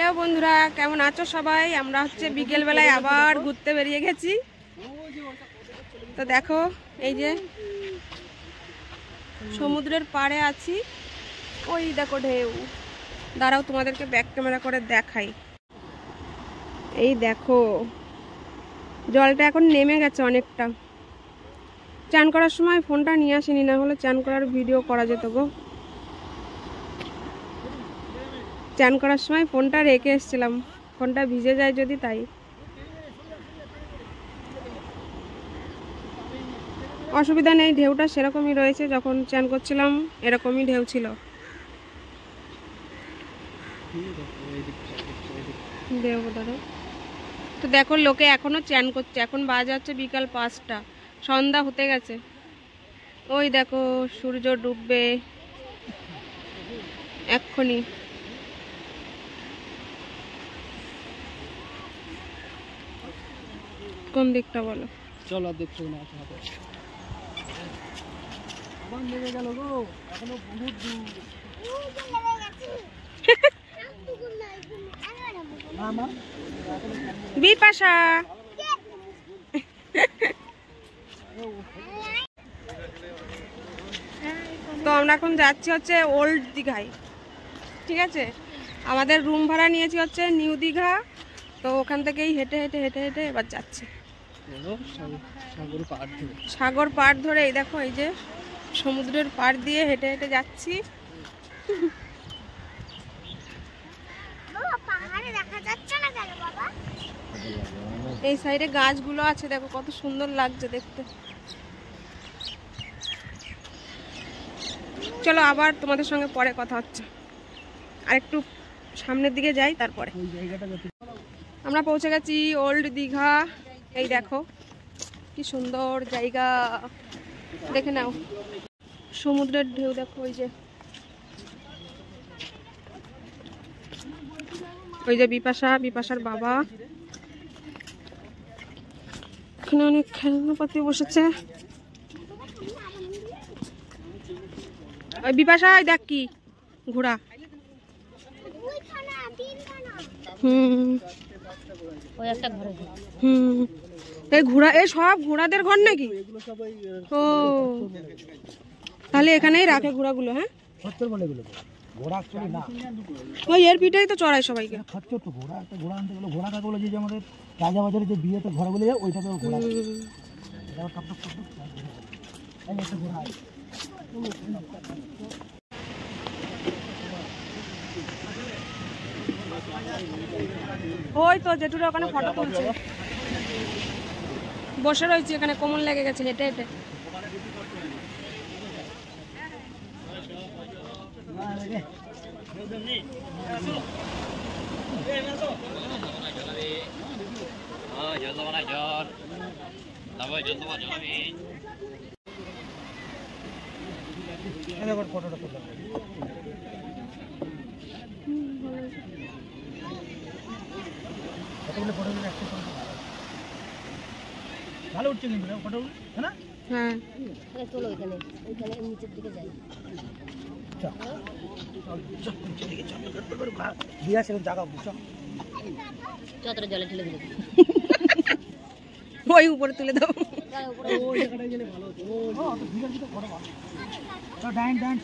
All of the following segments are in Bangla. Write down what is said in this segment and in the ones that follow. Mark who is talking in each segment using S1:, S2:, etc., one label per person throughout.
S1: হ্যালো বন্ধুরা, কেমন আছো সবাই? আমরা হচ্ছে বিকেল বেলায় আবার ঘুরতে বেরিয়ে গেছি। তো দেখো, এই যে সমুদ্রের পাড়ে আছি। ওই দেখো ঢেউ। দাঁড়াও, তোমাদেরকে ব্যাক ক্যামেরা করে দেখাই। এই দেখো, জলটা এখন নেমে গেছে অনেকটা। চান করার সময় ফোনটা নিয়ে আসিনি, না হলে চান করার ভিডিও করা যেত গো। চান করার সময় ফোনটা রেখে এসেছিলাম, ফোনটা ভিজে যায় যদি তাই। অসুবিধা নেই, ঢেউটা সেরকমই রয়েছে, যখন চান করছিলাম এরকমই ঢেউ ছিল। তো দেখো, লোকে এখনো চান করছে। এখন বাজে হচ্ছে বিকাল 5টা, সন্ধ্যা হতে গেছে। ওই দেখো সূর্য ডুববে এক্ষুনি। কোন দিকটা বলো?
S2: চলো দেখছো না, আবার লেগে গেল গো, এখনো বহুত দূর।
S1: বিপাশা, তো আমরা এখন যাচ্ছি হচ্ছে ওল্ড দীঘায়। ঠিক আছে, আমাদের রুম ভাড়া নিয়েছি হচ্ছে নিউ দীঘা। তো ওখান থেকেই হেঁটে হেঁটে হেঁটে হেঁটে এবার যাচ্ছি সাগর পাড় ধরে। এই দেখো, এই যে সমুদ্রের পাড় দিয়ে হেঁটে হেঁটে যাচ্ছি। এই সাইডে গাছগুলো আছে, দেখো কত সুন্দর লাগছে দেখতে। চলো আবার তোমাদের সঙ্গে পরে কথা হচ্ছে, আর একটু সামনের দিকে যাই তারপরে। আমরা পৌঁছে গেছি ওল্ড দীঘা। এই দেখো কি সুন্দর জায়গা, দেখে নাও সমুদ্রের ঢেউ। দেখো ওই যে বিপাশার বাবা। এখানে অনেক খেলনাপাতি বসেছে। ওই বিপাশা, দেখ কি ঘোড়া। এই ঘোড়া, এই সব ঘোড়াদের ঘর নাকি? ও, তাহলে এখানেই রাখে ঘোড়াগুলো। হ্যাঁ, ওই এর পিঠেই তো চড়াই সবাইকে।
S2: ঘোড়া আনতে গেলো, ঘোড়া কাকে বলে? যে আমাদের রাজাবাজারে যে বিয়েতে ঘোড়াগুলো যায়, ওইটাকে ঘোড়া।
S1: ওই তো জেঠুরা ওখানে ফটো তুলছে, বসে রয়েছে এখানে, কোমল লেগে গেছে হেঁটে হেঁটে।
S2: ফটোটা তুললাম, ভালো উঠছে কিন্তু ফটোগুলো, তাই না?
S1: হ্যাঁ,
S3: চলো ওইখানে নিচের দিকে যাই। জলে ঠেলে দিলে
S1: ওই উপরে তুলে দাও।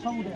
S2: সব উঠে